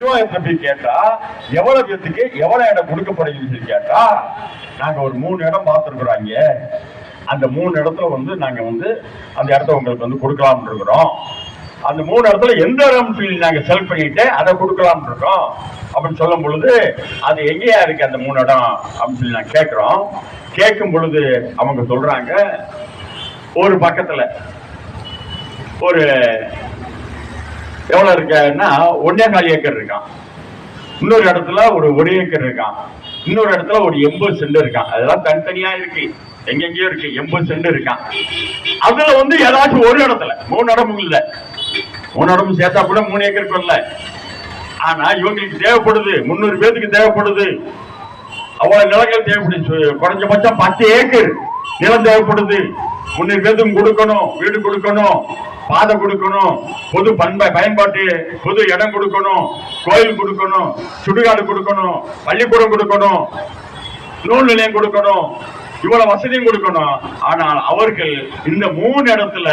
கேட்டா எவ்வளவு பேத்துக்கு எவ்வளவு இடம் கொடுக்கப்படுது கேட்டா நாங்க ஒரு 3 இடம் பார்த்திருக்கிறோம். இங்க அந்த 3 இடத்துல நாங்க அந்த இடத்த உங்களுக்கு கொடுக்கலாம் இருக்கிறோம். அந்த 3 இடத்துல எந்த இடம் சொல்லி நாங்க செலக்ட் பண்ணிட்டு அதை கொடுக்கலாம் இருக்கோம் அப்படின்னு சொல்லும் பொழுது அது எங்கேயா இருக்கு அந்த 3 இடம் அப்படின்னு சொல்லி நாங்க கேட்கிறோம். கேட்கும் பொழுது அவங்க சொல்றாங்க, ஒரு பக்கத்துல ஒரு எவ்வளவு இருக்குன்னா 1.25 ஏக்கர் இருக்கான், இன்னொரு இடத்துல ஒரு 1 ஏக்கர் இருக்கான், இன்னொரு இடத்துல ஒரு 80 சென்ட் இருக்கான். அதெல்லாம் தனித்தனியா இருக்கு, எங்கெங்கயோ இருக்கு. 80 சென்ட் இருக்கான். அதுல ஏதாச்சும் ஒரு இடத்துல 3 இடமும் இல்ல, 3 இடமும் சேர்த்தா கூட 3 ஏக்கருக்கு இல்ல. ஆனா இவங்களுக்கு தேவைப்படுது, 300 பேருக்கு தேவைப்படுது, அவ்வளவு நிலங்கள் தேவைப்படுது. குறைஞ்சபட்சம் 10 ஏக்கர் நிலம் தேவைப்படுது. 300 பேருக்கும் கொடுக்கணும், வீடு கொடுக்கணும், பாதை கொடுக்கணும், பொது பயன்பாட்டு பொது இடம் கொடுக்கணும், கோயில் கொடுக்கணும், சுடுகாடு கொடுக்கணும், பள்ளிக்கூடம் கொடுக்கணும், நூல் நிலையம் கொடுக்கணும், இவ்வளவு வசதியும் கொடுக்கணும். ஆனால் அவர்கள் இந்த 3 இடத்துல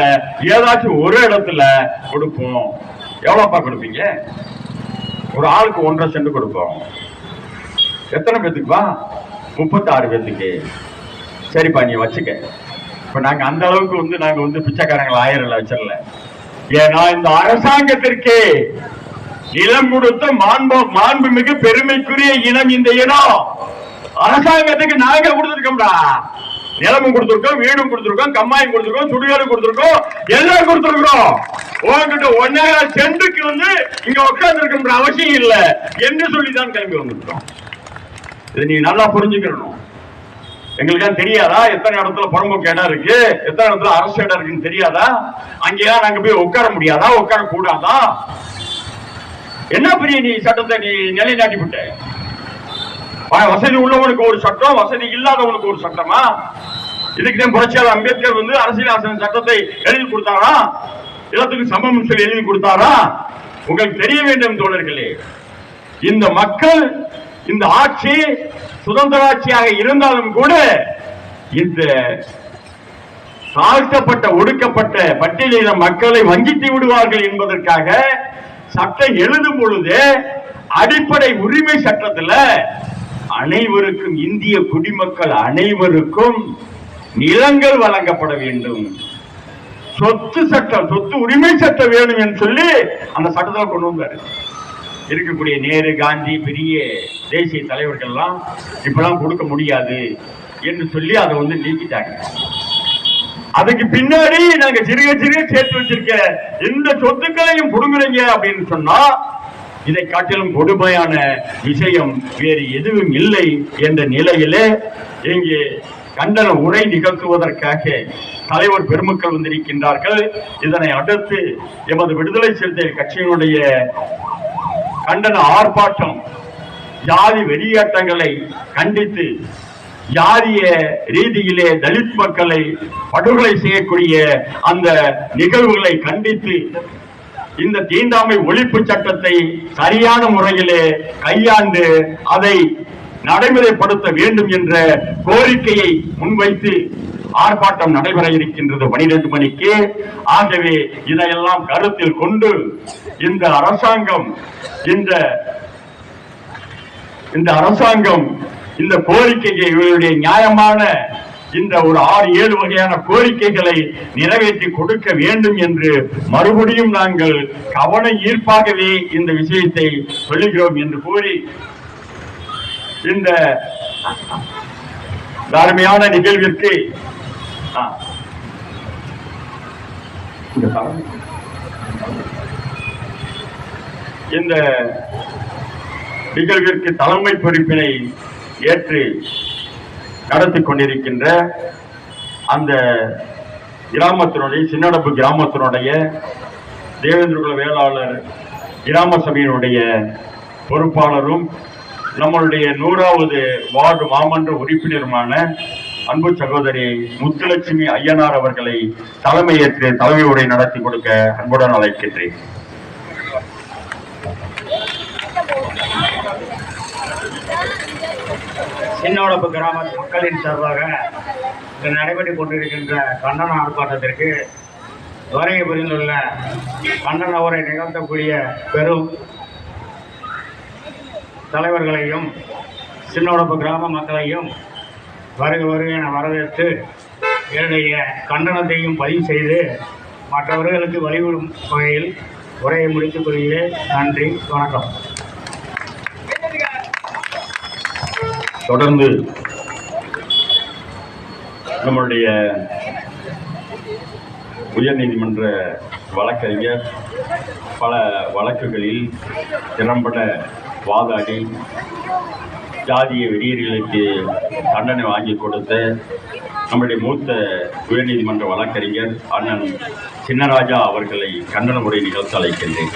ஏதாச்சும் ஒரு இடத்துல கொடுப்போம். எவ்வளவுப்பா கொடுப்பீங்க? ஒரு ஆளுக்கு 1.5 சென்ட் கொடுப்போம். எத்தனை பேத்துக்குப்பா? 36 பேத்துக்கு. சரிப்பா, நீ வச்சுக்க. இப்ப நாங்க அந்த அளவுக்கு நாங்க பிச்சைக்காரங்களை ஆயிரல வச்சிடல. ஏன்னா இந்த அரசாங்கத்திற்கு நிலம் கொடுத்த மாண்புமிகு பெருமைக்குரிய இனம் இந்த இனம். அரசாங்கத்துக்கு நாங்க கொடுத்திருக்கோம்டா. நிலமும் கொடுத்திருக்கோம், வீடும் கொடுத்திருக்கோம், கம்மாயும் கொடுத்திருக்கோம், சுடுகாடு கொடுத்திருக்கோம், எல்லாம் கொடுத்திருக்கிறோம். உங்ககிட்ட 1.5 சென்ட்டுக்கு இங்க உட்கார்ந்து இருக்க அவசியம் இல்லை என்று சொல்லிதான் கிளம்பி வந்திருக்கோம். இது நீ நல்லா புரிஞ்சுக்கணும். எங்களுக்கு தெரியாதா எத்தனை இடத்துல புறம்போக்கு இடம் இருக்கு, எத்தனை இடத்துல அரசு இடம் இருக்குன்னு தெரியாதா? அங்கேயா நாங்க போய் உட்கார முடியாதா, உட்கார கூடாதா? என்ன பெரிய நீ சட்டத்தை நீ நிலைநாட்டி விட்ட? வசதி உள்ளவனுக்கு ஒரு சட்டம், வசதி இல்லாதவனுக்கு ஒரு சட்டமா? இதுக்குதான் புரட்சியாளர் அம்பேத்கர் அரசியல் சட்டத்தை எழுதி கொடுத்தாரா? எல்லாத்துக்கும் சமம் சொல்லி எழுதி கொடுத்தாரா? உங்களுக்கு தெரிய வேண்டும் தோழர்களே, இந்த மக்கள், இந்த ஆட்சி சுதந்திர ஆட்சியாக இருந்தாலும் கூட இந்த தாழ்த்தப்பட்ட ஒடுக்கப்பட்ட பட்டியலின மக்களை வஞ்சித்து விடுவார்கள் என்பதற்காக சட்டம் எழுதும் பொழுது அடிப்படை உரிமை சட்டத்தில் அனைவருக்கும், இந்திய குடிமக்கள் அனைவருக்கும் நிலங்கள் வழங்கப்பட வேண்டும், சொத்து சட்டம், சொத்து உரிமை சட்டம் வேணும் என்று சொல்லி அந்த சட்டத்தில் கொண்டு வந்தாரு. இருக்கக்கூடிய நேரு, காந்தி, பெரிய தேசிய தலைவர்கள் எல்லாம் இப்பெல்லாம் கொடுக்க முடியாது என்று சொல்லி அதை நீக்கிட்டாங்க. அதுக்கு பின்னாடி நாங்க சிறுக சிறுக சேர்த்து வச்சிருக்க இந்த சொத்துக்களையும் கொடுங்குறீங்க அப்படின்னு சொன்னா இதை காட்டிலும் கொடுமையான விஷயம் வேறு எதுவும் இல்லை என்ற நிலையிலே இங்கே கண்டன உரை நிகழ்த்துவதற்காக தலைவர் பெருமக்கள் வந்திருக்கின்றார்கள். இதனை அடுத்து எமது விடுதலை சிறுத்தைகள் கட்சியினுடைய கண்டன ஆர்ப்பாட்டம், ஜாதி வெளியேற்றங்களை கண்டித்து ஜாதிய ரீதியிலே தலித் மக்களை படுகொலை செய்யக்கூடிய அந்த நிகழ்வுகளை கண்டித்து இந்த தீண்டாமை ஒழிப்பு சட்டத்தை சரியான முறையிலே கையாண்டு அதை நடைமுறைப்படுத்த வேண்டும் என்ற கோரிக்கையை முன்வைத்து ஆர்ப்பாட்டம் நடைபெற இருக்கின்றது 12 மணிக்கு. ஆகவே இதையெல்லாம் கருத்தில் கொண்டு இந்த அரசாங்கம் இந்த கோரிக்கையை, இவருடைய நியாயமான இந்த ஒரு 6-7 வகையான கோரிக்கைகளை நிறைவேற்றி கொடுக்க வேண்டும் என்று மறுபடியும் நாங்கள் கவன ஈர்ப்பாகவே இந்த விஷயத்தை சொல்லுகிறோம் என்று கூறி இந்த அருமையான நிகழ்விற்கு இந்த நிகழ்விற்கு தலைமை பொறுப்பினை ஏற்று நடத்தி கொண்டிருக்கின்ற அந்த கிராமத்தினுடைய சின்னடப்பு கிராமத்தினுடைய தேவேந்திரகுல வேளாளர் கிராம சபையினுடைய பொறுப்பாளரும் நம்மளுடைய 100வது வார்டு மாமன்ற உறுப்பினருமான அன்பு சகோதரி முத்துலட்சுமி ஐயனார் அவர்களை தலைமையேற்று தலைமை உரை நடத்தி கொடுக்க அன்புடன் அழைக்கின்றேன். சின்னோடப்பு கிராம மக்களின் சார்பாக நடைபெற்றுக் கொண்டிருக்கின்ற கண்டன ஆர்ப்பாட்டத்திற்கு வருகை புரிந்துள்ள கண்டன உரை நிகழ்த்தக்கூடிய பெரும் தலைவர்களையும் சின்னோடப்பு கிராம மக்களையும் வருக வருக என வரவேற்று என்னுடைய கண்டனத்தையும் பதிவு செய்து மற்றவர்களுக்கு வழிவிடும் வகையில் உரையை முடித்துக் கொள்கிறேன். நன்றி, வணக்கம். தொடர்ந்து நம்முடைய உயர்நீதிமன்ற வழக்கறிஞர் பல வழக்குகளில் திறம்பட வாதாடி ஜாதிய வெறியர்களுக்கு தண்டனை வாங்கி கொடுத்த நம்முடைய மூத்த உயர்நீதிமன்ற வழக்கறிஞர் அண்ணன் சின்னராஜா அவர்களை கண்டன உரை நிகழ்த்த அழைக்கின்றேன்.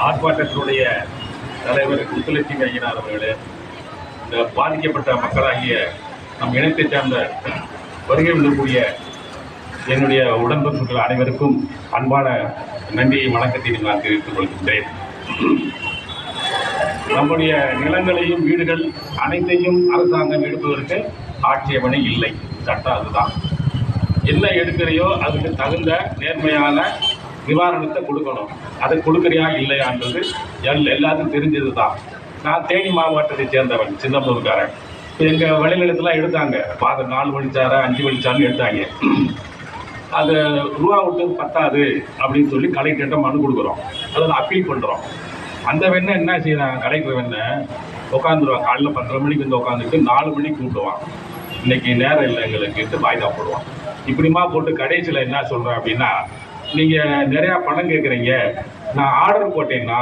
ஆர்ப்பாட்டத்தினுடைய தலைவர் முத்துலட்சுமி ஐயனார் அவர்களே, இந்த பாதிக்கப்பட்ட மக்களாகிய நம் இனத்தைச் சேர்ந்த வருகை விடக்கூடிய என்னுடைய உடன்பிறப்புகள் அனைவருக்கும் அன்பான நன்றியை வணக்கத்தை நான் தெரிவித்துக் கொள்கின்றேன். நம்முடைய நிலங்களையும் வீடுகள் அனைத்தையும் அரசாங்கம் எடுப்பதற்கு ஆட்சேபனை இல்லை. சட்டம் அதுதான். என்ன எடுக்கிறையோ அதுக்கு தகுந்த நேர்மையான நிவாரணத்தை கொடுக்கணும். அதை கொடுக்குறியா இல்லையான்றது எல்லாத்துக்கும் தெரிஞ்சது தான். நான் தேனி மாவட்டத்தை சேர்ந்தவன், சின்னப்பூர்காரன். இப்போ எங்கள் விளைநிலத்தெல்லாம் எடுத்தாங்க. பாதை 4 வழிச்சாரை 5 வழிச்சாருன்னு எடுத்தாங்க. அது ரூபா விட்டு பத்தாது அப்படின்னு சொல்லி கலெக்டர்கிட்ட மனு கொடுக்குறோம். அதை அப்பீல் பண்ணுறோம். அந்த வெண்ணை என்ன செய்யறாங்க, கலெக்டர் வெண்ணை உட்காந்துருவான். காலைல 10:30 மணிக்கு வந்து உட்காந்துட்டு 4 மணிக்கு கூப்பிடுவான். இன்னைக்கு நேரம் இல்லை எங்களுக்கு வாய்தா போடுவான். இப்படிமா போட்டு கடைசியில் என்ன சொல்கிறேன் அப்படின்னா, நீங்கள் நிறையா பணம் கேட்குறீங்க, நான் ஆர்டர் போட்டேன்னா